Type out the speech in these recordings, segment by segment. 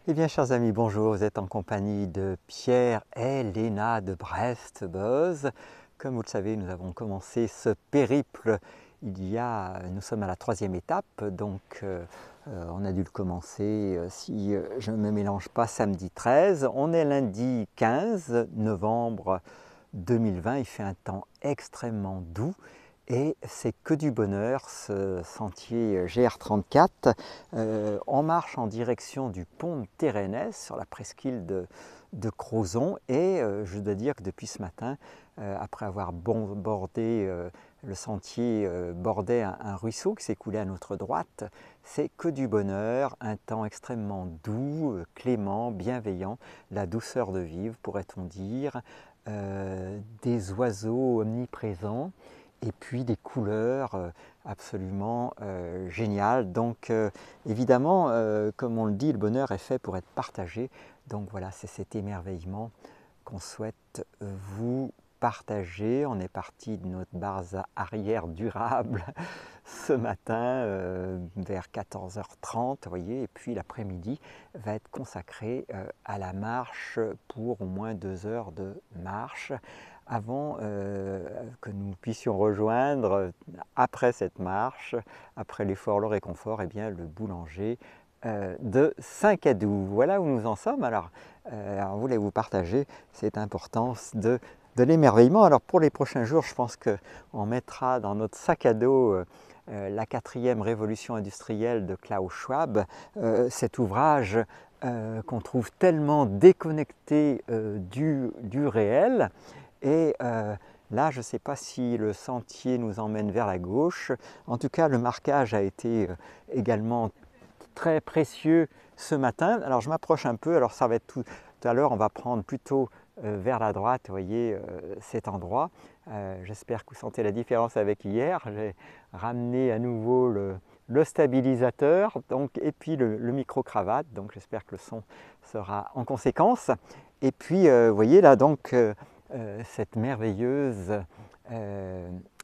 Eh bien, chers amis, bonjour. Vous êtes en compagnie de Pierre et Léna de Brest Buzz. Comme vous le savez, nous avons commencé ce périple nous sommes à la 3e étape, donc on a dû le commencer, si je ne me mélange pas, samedi 13. On est lundi 15 novembre 2020, il fait un temps extrêmement doux. Et c'est que du bonheur, ce sentier GR34. On marche en direction du pont de Térénès sur la presqu'île de Crozon. Et je dois dire que depuis ce matin, après avoir bordé le sentier, bordait un ruisseau qui s'écoulait à notre droite, c'est que du bonheur, un temps extrêmement doux, clément, bienveillant, la douceur de vivre, pourrait-on dire, des oiseaux omniprésents et puis des couleurs absolument géniales. Donc évidemment, comme on le dit, le bonheur est fait pour être partagé. Donc voilà, c'est cet émerveillement qu'on souhaite vous partager. On est parti de notre base arrière durable ce matin vers 14h30, vous voyez, et puis l'après-midi va être consacré à la marche pour au moins 2 heures de marche avant que nous puissions rejoindre, après cette marche, après l'effort, le réconfort, eh bien, le boulanger de Saint-Cadou. Voilà où nous en sommes. Alors je voulais vous partager cette importance de l'émerveillement. Alors pour les prochains jours, je pense qu'on mettra dans notre sac à dos la 4e révolution industrielle de Klaus Schwab, cet ouvrage qu'on trouve tellement déconnecté du réel. Et là, je ne sais pas si le sentier nous emmène vers la gauche. En tout cas, le marquage a été également très précieux ce matin. Alors je m'approche un peu, alors ça va être tout à l'heure, on va prendre plutôt vers la droite, vous voyez, cet endroit. J'espère que vous sentez la différence avec hier. J'ai ramené à nouveau le stabilisateur donc, et puis le micro-cravate, donc j'espère que le son sera en conséquence. Et puis, vous voyez là, donc, cette merveilleuse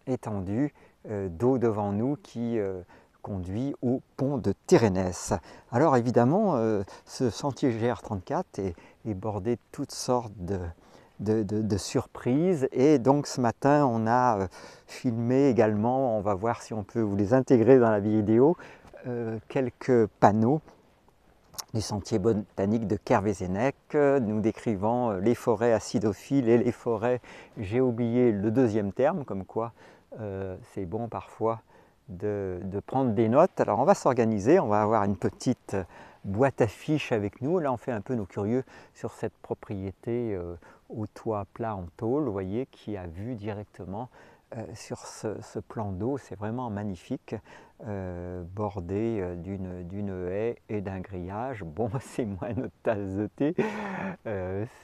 étendue d'eau devant nous qui conduit au pont de Térénès. Alors évidemment, ce sentier GR34 est bordé de toutes sortes de surprises, et donc ce matin on a filmé également, on va voir si on peut vous les intégrer dans la vidéo, quelques panneaux du sentier botanique de Kervézénec, nous décrivant les forêts acidophiles et les forêts, j'ai oublié le 2e terme, comme quoi c'est bon parfois de prendre des notes. Alors on va s'organiser, on va avoir une petite boîte à fiches avec nous. Là on fait un peu nos curieux sur cette propriété au toit plat en tôle, vous voyez, qui a vue directement sur ce plan d'eau. C'est vraiment magnifique, bordé d'une haie et d'un grillage. Bon, c'est moins notre tasse de thé,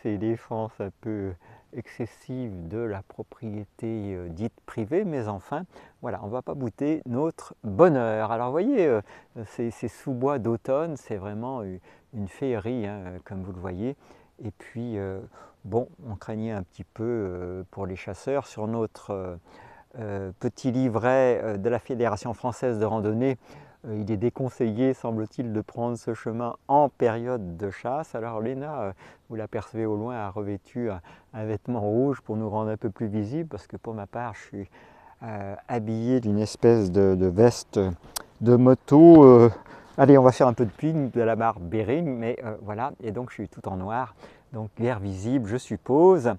c'est défense un peu excessive de la propriété dite privée, mais enfin, voilà, on ne va pas bouter notre bonheur. Alors vous voyez, ces sous-bois d'automne, c'est vraiment une féerie, hein, comme vous le voyez. Et puis, bon, on craignait un petit peu pour les chasseurs sur notre petit livret de la Fédération française de randonnée. Il est déconseillé, semble-t-il, de prendre ce chemin en période de chasse. Alors Léna, vous l'apercevez au loin, a revêtu un vêtement rouge pour nous rendre un peu plus visible, parce que pour ma part, je suis habillé d'une espèce de veste de moto. Allez, on va faire un peu de ping de la marque Bering, mais voilà, et donc je suis tout en noir, donc guère visible, je suppose.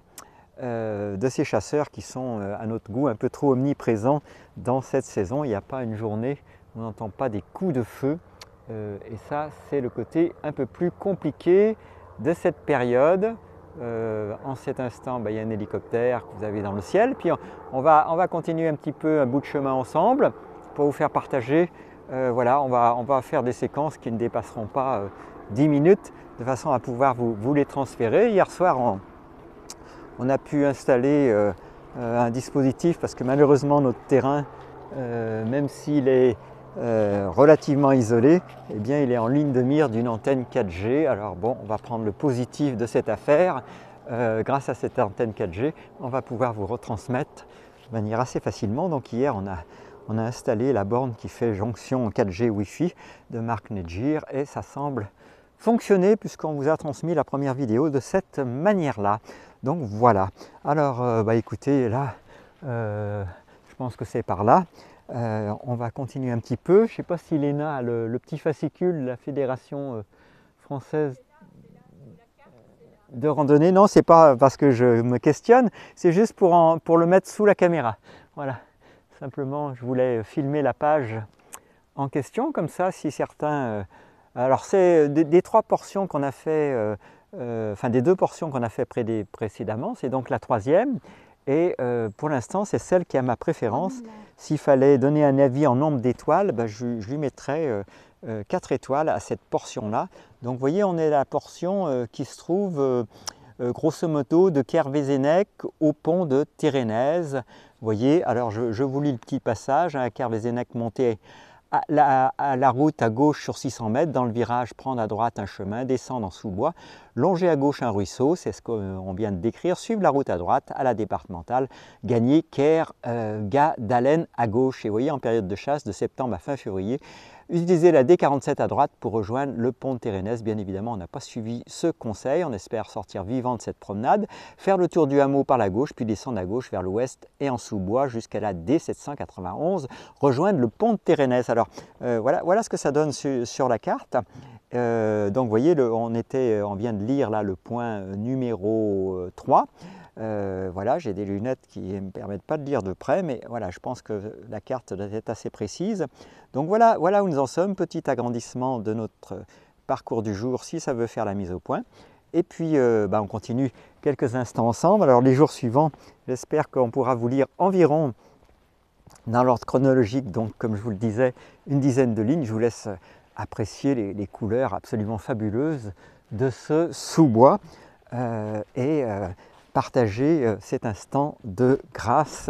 De ces chasseurs qui sont à notre goût un peu trop omniprésents dans cette saison. Il n'y a pas une journée où on n'entend pas des coups de feu, et ça c'est le côté un peu plus compliqué de cette période. En cet instant, il y a un hélicoptère que vous avez dans le ciel, puis on va continuer un petit peu un bout de chemin ensemble pour vous faire partager. Voilà, on va faire des séquences qui ne dépasseront pas 10 minutes, de façon à pouvoir vous les transférer. Hier soir, on a pu installer un dispositif, parce que malheureusement notre terrain, même s'il est relativement isolé, eh bien, il est en ligne de mire d'une antenne 4G. Alors bon, on va prendre le positif de cette affaire. Grâce à cette antenne 4G, on va pouvoir vous retransmettre de manière assez facilement. Donc hier, on a installé la borne qui fait jonction 4G Wi-Fi de marque Netgear, et ça semble fonctionner puisqu'on vous a transmis la première vidéo de cette manière-là. Donc voilà. Alors bah écoutez, là, je pense que c'est par là. On va continuer un petit peu. Je ne sais pas si Léna a le petit fascicule de la Fédération française de randonnée. Non, c'est pas parce que je me questionne, c'est juste pour le mettre sous la caméra. Voilà. Simplement, je voulais filmer la page en question, comme ça, si certains... alors, c'est des 3 portions qu'on a fait, enfin des 2 portions qu'on a fait précédemment, c'est donc la 3e. Et pour l'instant, c'est celle qui a ma préférence. S'il fallait donner un avis en nombre d'étoiles, ben, je lui mettrais 4 étoiles à cette portion-là. Donc, vous voyez, on est à la portion qui se trouve grosso modo de Kervézénec au pont de Térénèse. Vous voyez, alors je vous lis le petit passage, hein, à Kervézénec, monter à la route à gauche sur 600 mètres, dans le virage, prendre à droite un chemin, descendre en sous-bois, longer à gauche un ruisseau, c'est ce qu'on vient de décrire, suivre la route à droite à la départementale, gagner Ker, Gars, Dalen à gauche. Et vous voyez, en période de chasse, de septembre à fin février, utilisez la D47 à droite pour rejoindre le pont de Térénèse. Bien évidemment, on n'a pas suivi ce conseil. On espère sortir vivant de cette promenade, faire le tour du hameau par la gauche, puis descendre à gauche vers l'ouest et en sous-bois jusqu'à la D791, rejoindre le pont de Térénèse. Alors, voilà ce que ça donne sur la carte. Donc, vous voyez, on vient de lire là le point numéro 3. Voilà, j'ai des lunettes qui ne me permettent pas de lire de près, mais voilà, je pense que la carte doit être assez précise. Donc voilà où nous en sommes, petit agrandissement de notre parcours du jour si ça veut faire la mise au point. Et puis on continue quelques instants ensemble. Alors les jours suivants, j'espère qu'on pourra vous lire environ dans l'ordre chronologique, donc comme je vous le disais, une dizaine de lignes. Je vous laisse apprécier les couleurs absolument fabuleuses de ce sous-bois et partager cet instant de grâce.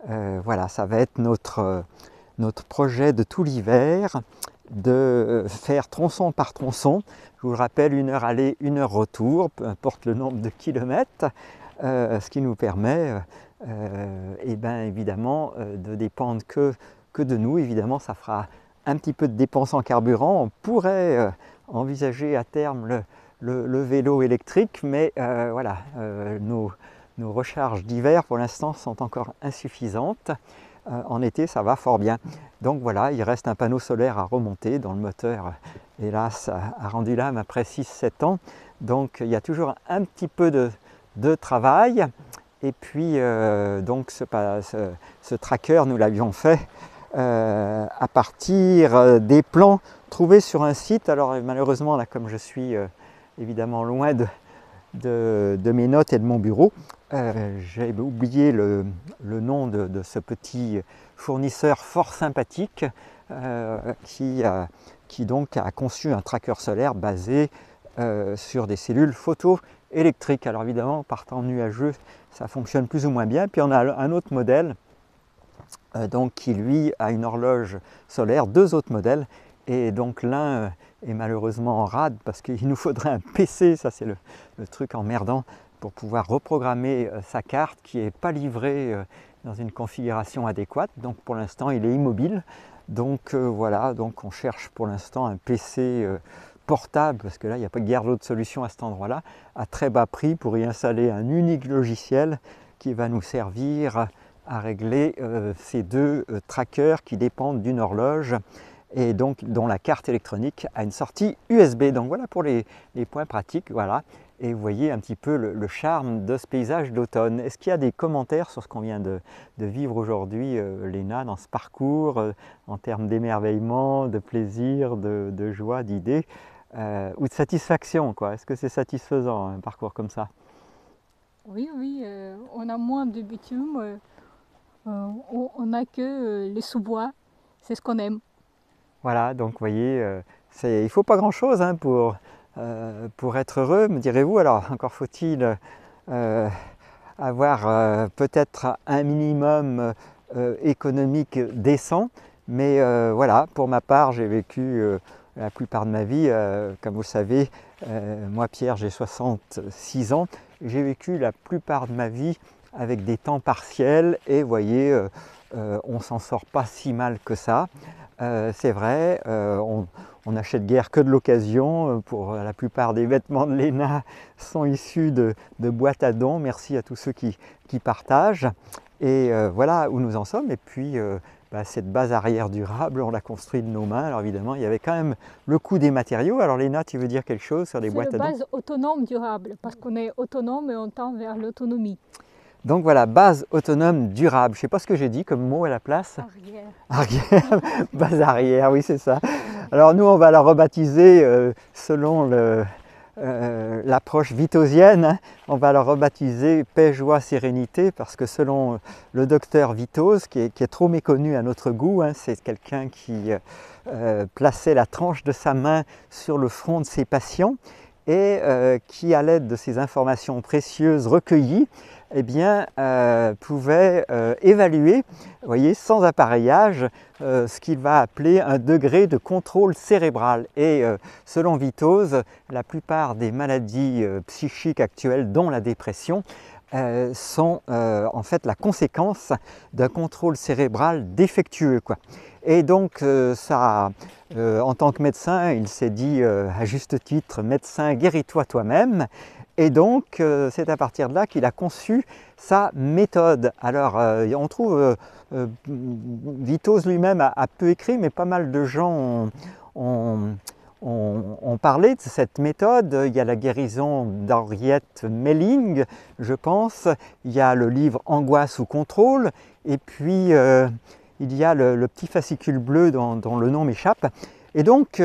Voilà, ça va être notre projet de tout l'hiver, de faire tronçon par tronçon. Je vous le rappelle, 1 heure aller, 1 heure retour, peu importe le nombre de kilomètres, ce qui nous permet et bien évidemment de dépendre que de nous. Évidemment, ça fera un petit peu de dépenses en carburant. On pourrait envisager à terme le vélo électrique, mais voilà, nos recharges d'hiver pour l'instant sont encore insuffisantes. En été, ça va fort bien. Donc voilà, il reste un panneau solaire à remonter dont le moteur, hélas, a rendu l'âme après 6-7 ans. Donc il y a toujours un petit peu de travail. Et puis donc ce tracker, nous l'avions fait à partir des plans trouvés sur un site. Alors malheureusement, là, comme je suis évidemment loin de mes notes et de mon bureau, j'ai oublié le nom de ce petit fournisseur fort sympathique qui donc a conçu un tracker solaire basé sur des cellules photoélectriques. Alors évidemment, par temps nuageux, ça fonctionne plus ou moins bien. Puis on a un autre modèle donc qui lui a une horloge solaire, 2 autres modèles, et donc l'un est malheureusement en rade parce qu'il nous faudrait un PC, ça c'est le truc emmerdant, pour pouvoir reprogrammer sa carte qui n'est pas livrée dans une configuration adéquate. Donc pour l'instant il est immobile. Donc voilà, donc on cherche pour l'instant un PC portable, parce que là il n'y a pas guère d'autre solution à cet endroit-là, à très bas prix pour y installer un unique logiciel qui va nous servir à régler ces 2 trackers qui dépendent d'une horloge et donc dont la carte électronique a une sortie USB. Donc voilà pour les points pratiques. Voilà. Et vous voyez un petit peu le charme de ce paysage d'automne. Est-ce qu'il y a des commentaires sur ce qu'on vient de vivre aujourd'hui, Léna, dans ce parcours, en termes d'émerveillement, de plaisir, de joie, d'idées ou de satisfaction, quoi? Est-ce que c'est satisfaisant, un parcours comme ça? Oui, on a moins de bitume, on n'a que les sous-bois, c'est ce qu'on aime. Voilà, donc vous voyez, il ne faut pas grand-chose hein, pour être heureux, me direz-vous. Alors encore faut-il avoir peut-être un minimum économique décent, mais voilà, pour ma part, j'ai vécu la plupart de ma vie, comme vous le savez, moi Pierre, j'ai 66 ans, j'ai vécu la plupart de ma vie avec des temps partiels et vous voyez, on s'en sort pas si mal que ça. C'est vrai, on on n'achète guère que de l'occasion. Pour la plupart des vêtements de Léna sont issus de boîtes à dons. Merci à tous ceux qui partagent. Et voilà où nous en sommes. Et puis cette base arrière durable, on l'a construite de nos mains. Alors évidemment, il y avait quand même le coût des matériaux. Alors Léna, tu veux dire quelque chose sur les boîtes à dons? C'est une base autonome durable, parce qu'on est autonome et on tend vers l'autonomie. Donc voilà, base autonome durable. Je ne sais pas ce que j'ai dit comme mot à la place. Arrière. Arrière. Base arrière, oui c'est ça. Alors nous, on va la rebaptiser selon l'approche vitosienne, hein. On va la rebaptiser paix, joie, sérénité, parce que selon le docteur Vitos, qui est trop méconnu à notre goût, hein, c'est quelqu'un qui plaçait la tranche de sa main sur le front de ses patients et qui, à l'aide de ces informations précieuses recueillies, eh bien, pouvait évaluer, vous voyez, sans appareillage, ce qu'il va appeler un degré de contrôle cérébral. Et selon Vitos, la plupart des maladies psychiques actuelles, dont la dépression, sont en fait la conséquence d'un contrôle cérébral défectueux, quoi. Et donc, en tant que médecin, il s'est dit à juste titre, médecin, guéris-toi toi-même. Et donc, c'est à partir de là qu'il a conçu sa méthode. Alors, on trouve, Vitos lui-même a peu écrit, mais pas mal de gens ont parlé de cette méthode. Il y a la guérison d'Henriette Melling, je pense. Il y a le livre Angoisse sous contrôle. Et puis, il y a le petit fascicule bleu dont le nom m'échappe. Et donc,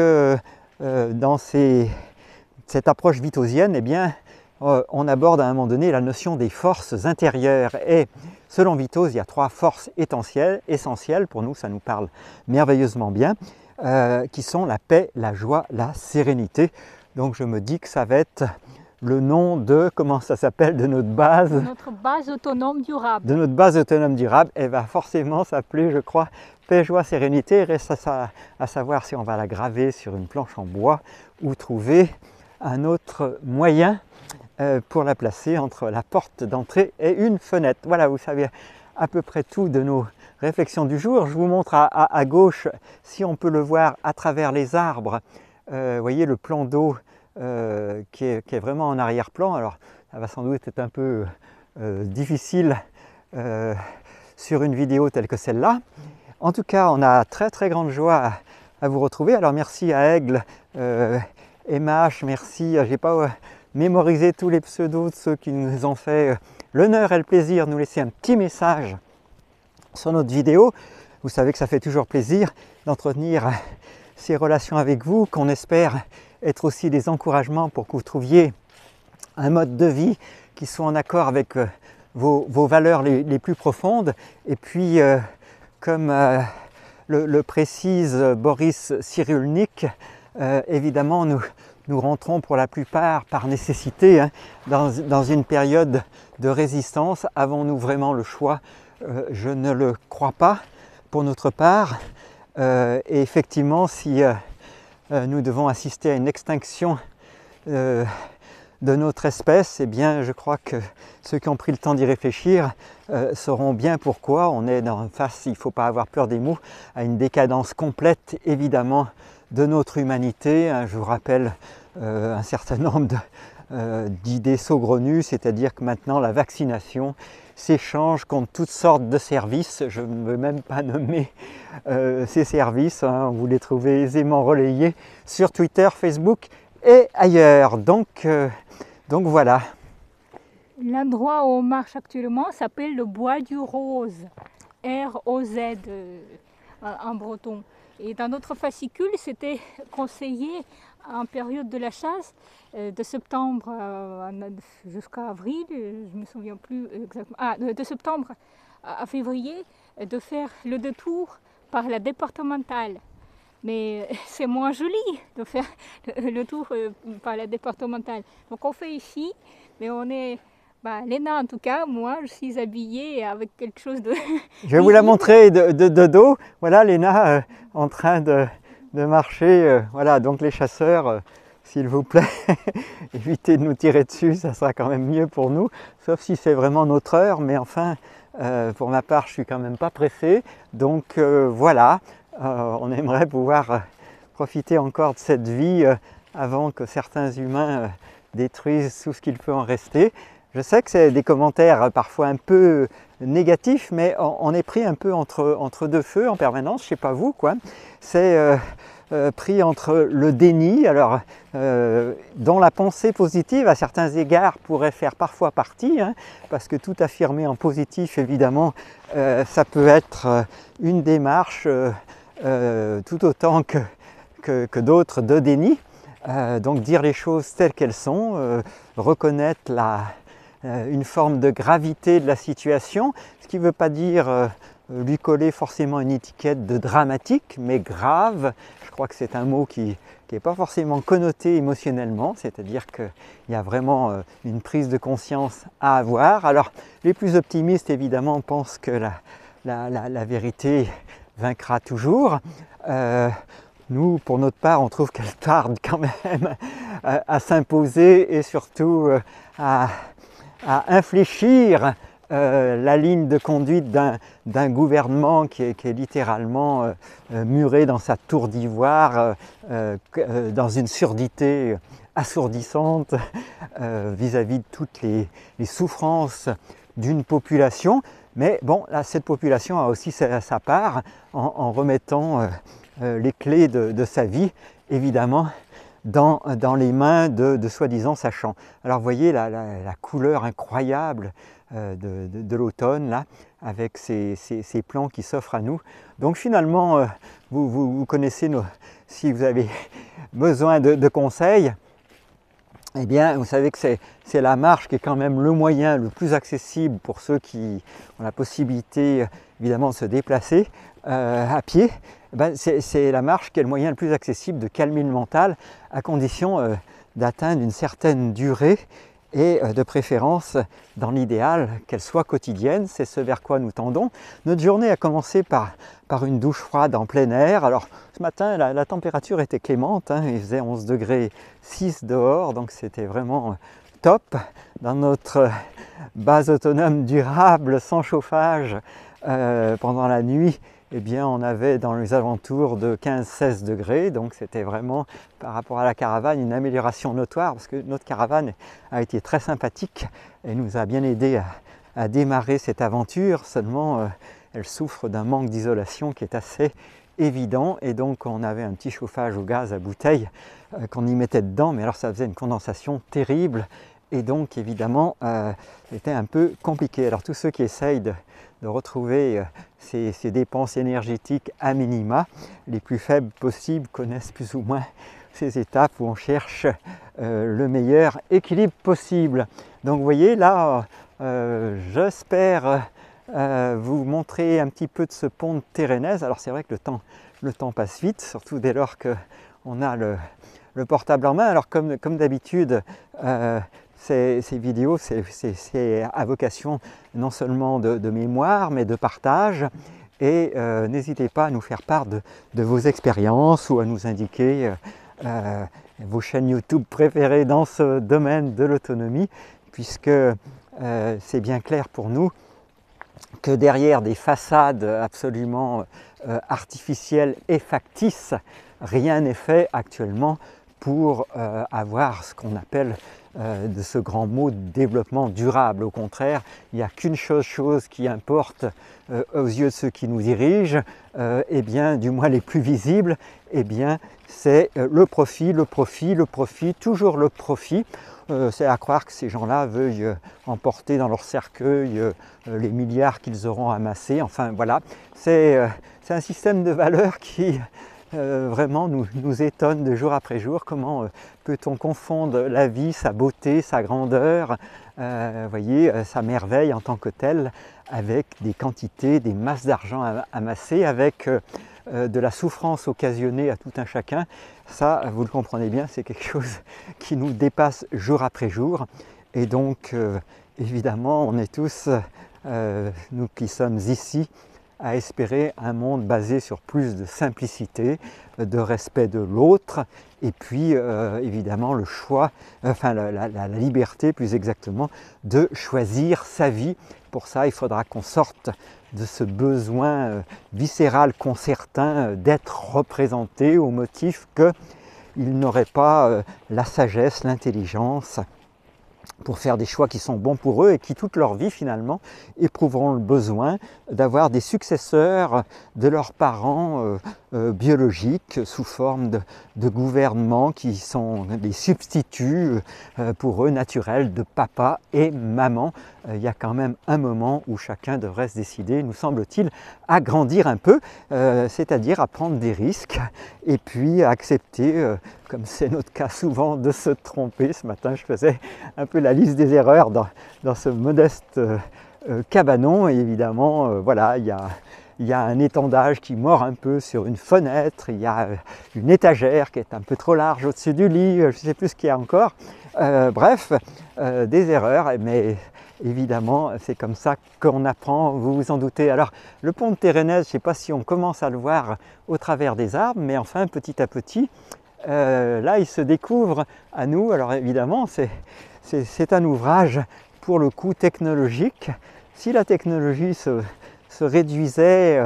dans cette approche vitosienne, eh bien, on aborde à un moment donné la notion des forces intérieures. Et selon Vitos, il y a 3 forces essentielles, pour nous ça nous parle merveilleusement bien, qui sont la paix, la joie, la sérénité. Donc je me dis que ça va être le nom de, comment ça s'appelle, de notre base? De notre base autonome durable. De notre base autonome durable, elle va forcément s'appeler, je crois, paix, joie, sérénité. Il reste à savoir si on va la graver sur une planche en bois ou trouver un autre moyen pour la placer entre la porte d'entrée et une fenêtre. Voilà, vous savez à peu près tout de nos réflexions du jour. Je vous montre à gauche, si on peut le voir à travers les arbres, vous voyez le plan d'eau qui est vraiment en arrière-plan. Alors ça va sans doute être un peu difficile sur une vidéo telle que celle-là. En tout cas, on a très grande joie à vous retrouver. Alors merci à Aigle, MH, merci, j'ai pas mémoriser tous les pseudos de ceux qui nous ont fait l'honneur et le plaisir de nous laisser un petit message sur notre vidéo. Vous savez que ça fait toujours plaisir d'entretenir ces relations avec vous, qu'on espère être aussi des encouragements pour que vous trouviez un mode de vie qui soit en accord avec vos valeurs les plus profondes. Et puis, comme le précise Boris Cyrulnik, évidemment, nous rentrons pour la plupart par nécessité, hein, dans une période de résistance. Avons-nous vraiment le choix? Je ne le crois pas pour notre part. Et effectivement, si nous devons assister à une extinction de notre espèce, eh bien, je crois que ceux qui ont pris le temps d'y réfléchir sauront bien pourquoi. On est face, il ne faut pas avoir peur des mots, à une décadence complète, évidemment, de notre humanité. Je vous rappelle un certain nombre d'idées saugrenues, c'est-à-dire que maintenant la vaccination s'échange contre toutes sortes de services. Je ne veux même pas nommer ces services, hein. Vous les trouvez aisément relayés sur Twitter, Facebook et ailleurs. Donc voilà. L'endroit où on marche actuellement s'appelle le Bois du Rose, R-O-Z en breton. Et dans notre fascicule, c'était conseillé en période de la chasse, de septembre jusqu'à avril, je ne me souviens plus exactement, de septembre à février, de faire le détour par la départementale. Mais c'est moins joli de faire le tour par la départementale. Donc on fait ici, mais on est... Léna en tout cas, moi je suis habillée avec quelque chose de... Je vais vous la montrer de dos. Voilà Léna en train de marcher. Voilà, donc les chasseurs, s'il vous plaît, évitez de nous tirer dessus, ça sera quand même mieux pour nous. Sauf si c'est vraiment notre heure, mais enfin, pour ma part, je suis quand même pas pressé. Donc voilà, on aimerait pouvoir profiter encore de cette vie avant que certains humains détruisent tout ce qu'il peut en rester. Je sais que c'est des commentaires parfois un peu négatifs, mais on est pris un peu entre deux feux en permanence, je ne sais pas vous, quoi. C'est pris entre le déni, alors dont la pensée positive à certains égards pourrait faire parfois partie, hein, parce que tout affirmer en positif, évidemment, ça peut être une démarche tout autant que d'autres de déni. Donc dire les choses telles qu'elles sont, reconnaître une forme de gravité de la situation, ce qui ne veut pas dire lui coller forcément une étiquette de dramatique, mais grave. Je crois que c'est un mot qui n'est pas forcément connoté émotionnellement, c'est-à-dire qu'il y a vraiment une prise de conscience à avoir. Alors les plus optimistes évidemment pensent que la vérité vaincra toujours. Nous, pour notre part, on trouve qu'elle tarde quand même à s'imposer et surtout à infléchir la ligne de conduite d'un gouvernement qui est littéralement muré dans sa tour d'ivoire, dans une surdité assourdissante vis-à-vis de toutes les souffrances d'une population. Mais bon, là, cette population a aussi sa part en remettant les clés de sa vie, évidemment, dans les mains de soi-disant sachants. Alors vous voyez la couleur incroyable de l'automne, là, avec ces plans qui s'offrent à nous. Donc finalement, vous connaissez, si vous avez besoin de conseils, eh bien, vous savez que c'est la marche qui est quand même le moyen le plus accessible pour ceux qui ont la possibilité, évidemment, de se déplacer à pied. Ben, c'est la marche qui est le moyen le plus accessible de calmer le mental, à condition d'atteindre une certaine durée et de préférence, dans l'idéal, qu'elle soit quotidienne. C'est ce vers quoi nous tendons. Notre journée a commencé par une douche froide en plein air. Alors ce matin, la température était clémente, hein, il faisait 11 degrés 6 dehors, donc c'était vraiment top. Dans notre base autonome durable, sans chauffage, pendant la nuit, eh bien, on avait dans les alentours de 15-16 degrés, donc c'était vraiment, par rapport à la caravane, une amélioration notoire, parce que notre caravane a été très sympathique et nous a bien aidé à démarrer cette aventure. Seulement, elle souffre d'un manque d'isolation qui est assez évident, et donc on avait un petit chauffage au gaz à bouteille qu'on y mettait dedans, mais alors ça faisait une condensation terrible, et donc évidemment, c'était un peu compliqué. Alors tous ceux qui essayent de retrouver ces dépenses énergétiques à minima, les plus faibles possibles, connaissent plus ou moins ces étapes où on cherche le meilleur équilibre possible. Donc vous voyez là, j'espère vous montrer un petit peu de ce pont de Térénèse. Alors c'est vrai que le temps passe vite, surtout dès lors qu'on a le portable en main. Alors comme d'habitude, ces vidéos, c'est à vocation non seulement de mémoire, mais de partage. Et n'hésitez pas à nous faire part de vos expériences ou à nous indiquer vos chaînes YouTube préférées dans ce domaine de l'autonomie, puisque c'est bien clair pour nous que derrière des façades absolument artificielles et factices, rien n'est fait actuellement pour avoir ce qu'on appelle de ce grand mot de développement durable. Au contraire, il n'y a qu'une chose qui importe aux yeux de ceux qui nous dirigent, et bien, du moins les plus visibles, et bien, c'est le profit, toujours le profit. C'est à croire que ces gens-là veuillent emporter dans leur cercueil les milliards qu'ils auront amassés. Enfin voilà, c'est un système de valeurs qui vraiment nous étonne de jour après jour. Comment peut-on confondre la vie, sa beauté, sa grandeur, voyez, sa merveille en tant que telle, avec des quantités, des masses d'argent amassées, avec de la souffrance occasionnée à tout un chacun. Ça, vous le comprenez bien, c'est quelque chose qui nous dépasse jour après jour. Et donc, évidemment, on est tous, nous qui sommes ici, à espérer un monde basé sur plus de simplicité, de respect de l'autre, et puis évidemment le choix, enfin la liberté plus exactement, de choisir sa vie. Pour ça, il faudra qu'on sorte de ce besoin viscéral qu'ont certains d'être représentés au motif qu'ils n'auraient pas la sagesse, l'intelligence pour faire des choix qui sont bons pour eux et qui toute leur vie finalement éprouveront le besoin d'avoir des successeurs de leurs parents biologiques sous forme de gouvernements qui sont des substituts pour eux naturels de papa et maman. Il y a quand même un moment où chacun devrait se décider, nous semble-t-il, à grandir un peu, c'est-à-dire à prendre des risques et puis à accepter, comme c'est notre cas souvent, de se tromper. Ce matin, je faisais un peu la liste des erreurs dans ce modeste cabanon et évidemment, voilà, il y a un étendage qui mord un peu sur une fenêtre, il y a une étagère qui est un peu trop large au-dessus du lit, je ne sais plus ce qu'il y a encore. Bref, des erreurs, mais évidemment, c'est comme ça qu'on apprend, vous vous en doutez. Alors, le pont de Térénèse, je ne sais pas si on commence à le voir au travers des arbres, mais enfin, petit à petit, là, il se découvre à nous. Alors évidemment, c'est un ouvrage, pour le coup, technologique. Si la technologie se réduisait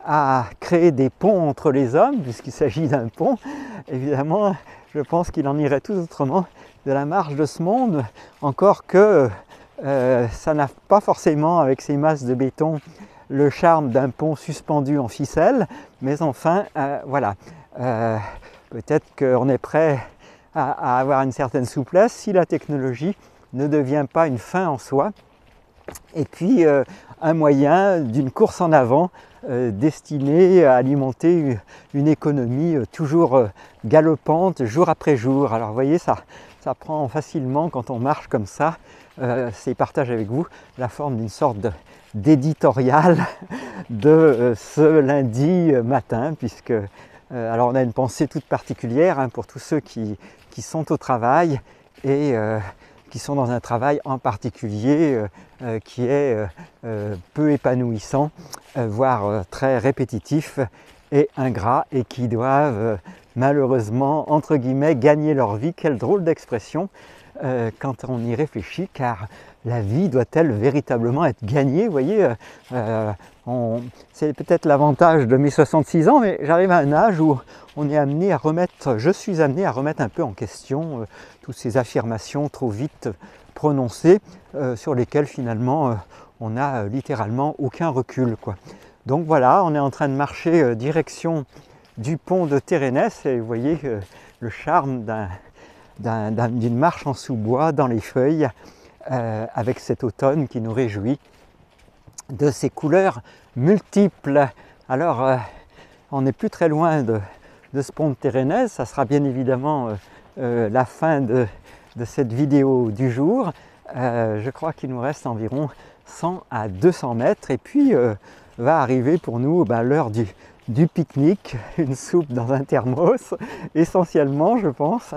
à créer des ponts entre les hommes, puisqu'il s'agit d'un pont, évidemment, je pense qu'il en irait tout autrement de la marche de ce monde, encore que ça n'a pas forcément, avec ces masses de béton, le charme d'un pont suspendu en ficelle, mais enfin, voilà. Peut-être qu'on est prêt à avoir une certaine souplesse si la technologie ne devient pas une fin en soi, et puis un moyen d'une course en avant destinée à alimenter une économie toujours galopante jour après jour. Alors vous voyez, ça prend facilement, quand on marche comme ça, c'est partage avec vous la forme d'une sorte d'éditorial de ce lundi matin, puisque alors on a une pensée toute particulière pour tous ceux qui sont au travail et qui sont dans un travail en particulier qui est peu épanouissant, voire très répétitif et ingrat, et qui doivent malheureusement, entre guillemets, gagner leur vie. Quelle drôle d'expression quand on y réfléchit, car la vie doit-elle véritablement être gagnée? Vous voyez, c'est peut-être l'avantage de mes 66 ans, mais j'arrive à un âge où on est amené à remettre, je suis amené à remettre un peu en question toutes ces affirmations trop vite prononcées, sur lesquelles finalement on n'a littéralement aucun recul, quoi. Donc voilà, on est en train de marcher direction du pont de Térénèse, et vous voyez le charme d'une marche en sous-bois dans les feuilles, avec cet automne qui nous réjouit de ces couleurs multiples. Alors, on n'est plus très loin de ce pont de Térénèse, ça sera bien évidemment la fin de cette vidéo du jour. Je crois qu'il nous reste environ 100 à 200 mètres, et puis va arriver pour nous l'heure du pique-nique, une soupe dans un thermos, essentiellement je pense,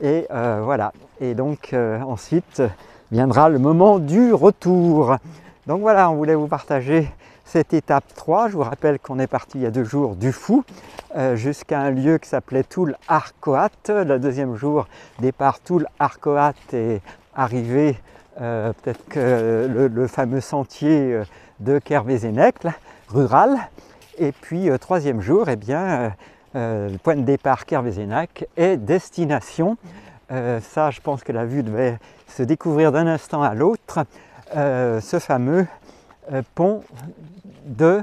et voilà. Et donc ensuite viendra le moment du retour. Donc voilà, on voulait vous partager cette étape 3. Je vous rappelle qu'on est parti il y a 2 jours du Fou jusqu'à un lieu qui s'appelait Toul Arcoat. Le deuxième jour, départ Toul Arcoat, et arrivé peut-être que le fameux sentier de Kervézénec, rural. Et puis troisième jour, eh bien, le point de départ Kervézénac et destination. Ça, je pense que la vue devait se découvrir d'un instant à l'autre. Ce fameux pont de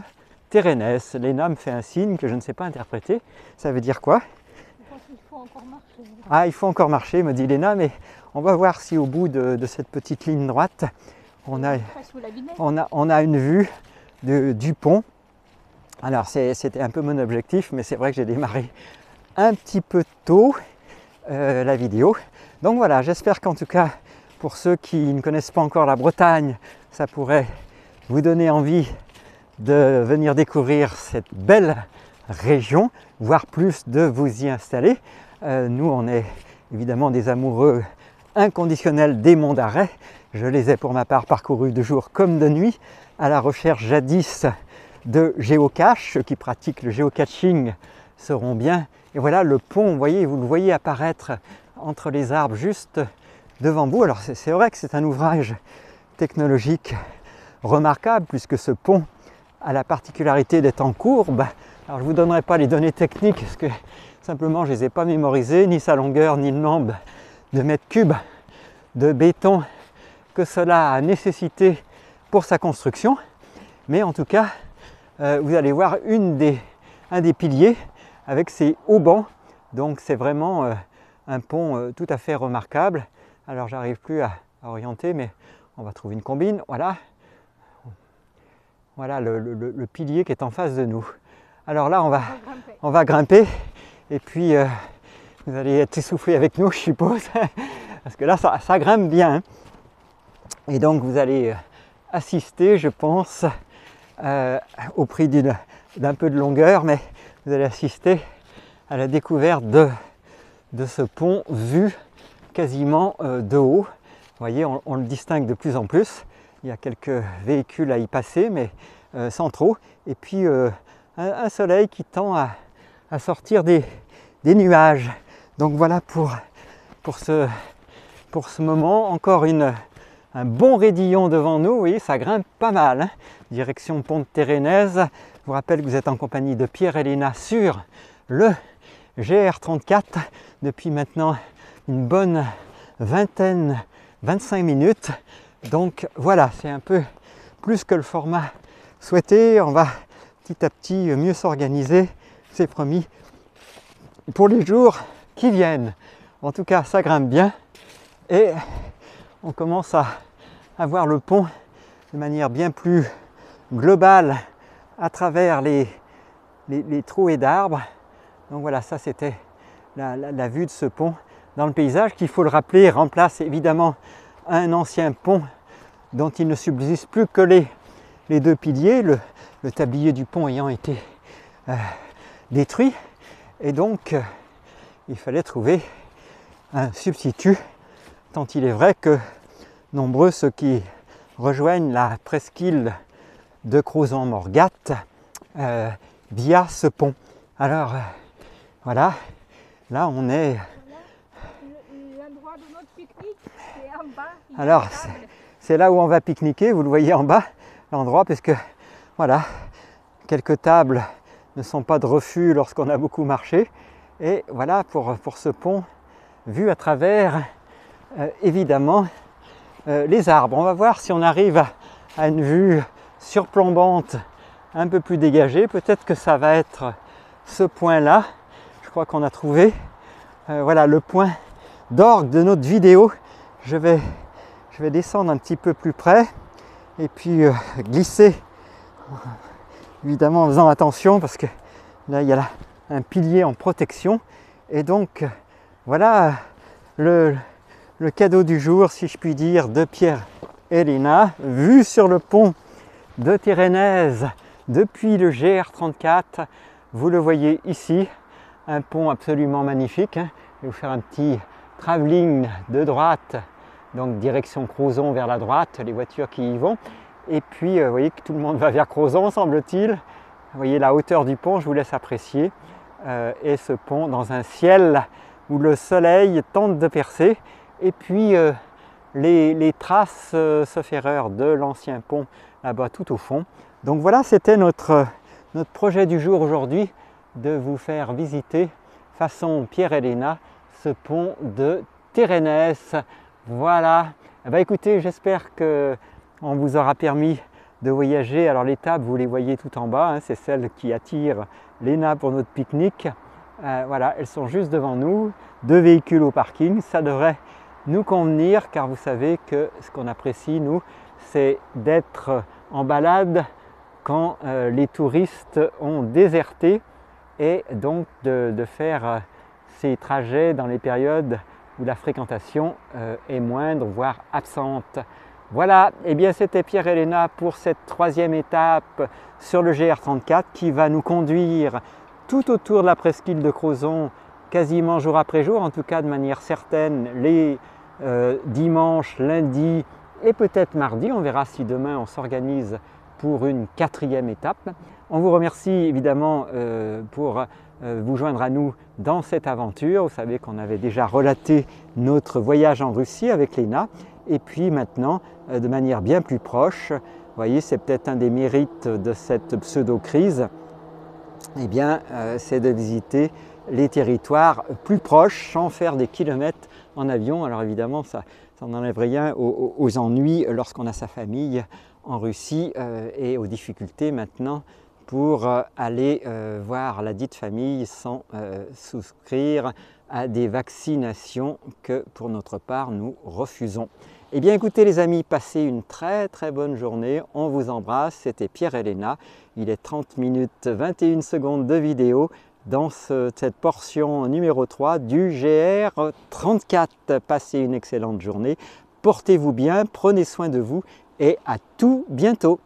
Térénèse. Léna me fait un signe que je ne sais pas interpréter. Ça veut dire quoi? Je pense qu'il faut encore marcher. Ah, il faut encore marcher, me dit Léna, mais on va voir si au bout de cette petite ligne droite, on a une vue du pont. Alors c'était un peu mon objectif, mais c'est vrai que j'ai démarré un petit peu tôt la vidéo. Donc voilà, j'espère qu'en tout cas, pour ceux qui ne connaissent pas encore la Bretagne, ça pourrait vous donner envie de venir découvrir cette belle région, voire plus de vous y installer. Nous, on est évidemment des amoureux inconditionnels des monts d'Arrée. Je les ai pour ma part parcourus de jour comme de nuit, à la recherche jadis de géocache. Ceux qui pratiquent le géocaching sauront bien. Et voilà le pont, vous voyez, vous le voyez apparaître entre les arbres juste devant vous. Alors c'est vrai que c'est un ouvrage technologique remarquable, puisque ce pont a la particularité d'être en courbe. Alors je ne vous donnerai pas les données techniques parce que simplement je ne les ai pas mémorisées, ni sa longueur, ni le nombre de mètres cubes de béton que cela a nécessité pour sa construction. Mais en tout cas, vous allez voir un des piliers avec ses haubans. Donc c'est vraiment un pont tout à fait remarquable. Alors j'arrive plus à orienter, mais on va trouver une combine. Voilà, voilà le pilier qui est en face de nous. Alors là, on va grimper. Et puis vous allez être essoufflé avec nous, je suppose, parce que là, ça grimpe bien. Hein. Et donc vous allez assister, je pense, au prix d'un peu de longueur, mais vous allez assister à la découverte de ce pont vu quasiment de haut. Vous voyez, on le distingue de plus en plus. Il y a quelques véhicules à y passer, mais sans trop. Et puis un soleil qui tend à sortir des nuages. Donc voilà pour ce moment. Encore un bon raidillon devant nous. Vous voyez, ça grimpe pas mal. Hein. Direction Pont de Térénèse. Je vous rappelle que vous êtes en compagnie de Pierre et Léna sur le GR34 depuis maintenant une bonne 25 minutes. Donc voilà, c'est un peu plus que le format souhaité. On va petit à petit mieux s'organiser, c'est promis, pour les jours qui viennent. En tout cas, ça grimpe bien et on commence à voir le pont de manière bien plus globale à travers les trouées d'arbres. Donc voilà, ça c'était la vue de ce pont dans le paysage qui, il faut le rappeler, remplace évidemment un ancien pont dont il ne subsiste plus que les deux piliers, le tablier du pont ayant été détruit. Et donc, il fallait trouver un substitut, tant il est vrai que nombreux ceux qui rejoignent la presqu'île de Crozon-Morgat via ce pont. Alors, voilà, là on est... L'endroit de notre pique-nique, c'est en bas. Alors, c'est là où on va pique-niquer, vous le voyez en bas, l'endroit, parce que, voilà, quelques tables ne sont pas de refus lorsqu'on a beaucoup marché. Et voilà pour ce pont vu à travers, évidemment, les arbres. On va voir si on arrive à une vue surplombante un peu plus dégagée. Peut-être que ça va être ce point-là. Je crois qu'on a trouvé voilà, le point d'orgue de notre vidéo. Je vais descendre un petit peu plus près et puis glisser, évidemment en faisant attention parce que là il y a un pilier en protection. Et donc voilà le cadeau du jour, si je puis dire, de Pierre et Léna, vue sur le pont de Térénèse depuis le GR34. Vous le voyez ici, un pont absolument magnifique. Hein. Je vais vous faire un petit travelling de droite, donc direction Crozon vers la droite, les voitures qui y vont. Et puis, vous voyez que tout le monde va vers Crozon, semble-t-il. Vous voyez la hauteur du pont, je vous laisse apprécier. Et ce pont dans un ciel où le soleil tente de percer. Et puis, les traces, sauf erreur, de l'ancien pont là-bas tout au fond. Donc voilà, c'était notre projet du jour aujourd'hui, de vous faire visiter, façon Pierre et Léna, ce pont de Térénèse. Voilà. Écoutez, j'espère que on vous aura permis de voyager. Alors les tables, vous les voyez tout en bas, hein, c'est celles qui attirent Léna pour notre pique-nique. Voilà, elles sont juste devant nous, 2 véhicules au parking, ça devrait nous convenir car vous savez que ce qu'on apprécie nous, c'est d'être en balade quand les touristes ont déserté et donc de faire ces trajets dans les périodes où la fréquentation est moindre, voire absente. Voilà, et bien c'était Pierre et Léna pour cette 3e étape sur le GR34 qui va nous conduire tout autour de la presqu'île de Crozon, quasiment jour après jour, en tout cas de manière certaine, les dimanches, lundis et peut-être mardi. On verra si demain on s'organise pour une 4e étape. On vous remercie évidemment pour vous joindre à nous dans cette aventure. Vous savez qu'on avait déjà relaté notre voyage en Russie avec Léna. Et puis maintenant, de manière bien plus proche, Vous voyez, c'est peut-être un des mérites de cette pseudo-crise, eh bien, c'est de visiter les territoires plus proches sans faire des kilomètres en avion. Alors évidemment, ça n'enlève rien aux ennuis lorsqu'on a sa famille en Russie et aux difficultés maintenant pour aller voir la dite famille sans souscrire à des vaccinations que pour notre part nous refusons. Eh bien écoutez les amis, passez une très bonne journée, on vous embrasse, c'était Pierre et Léna, il est 30 minutes 21 secondes de vidéo dans cette portion numéro 3 du GR34. Passez une excellente journée, portez-vous bien, prenez soin de vous et à tout bientôt.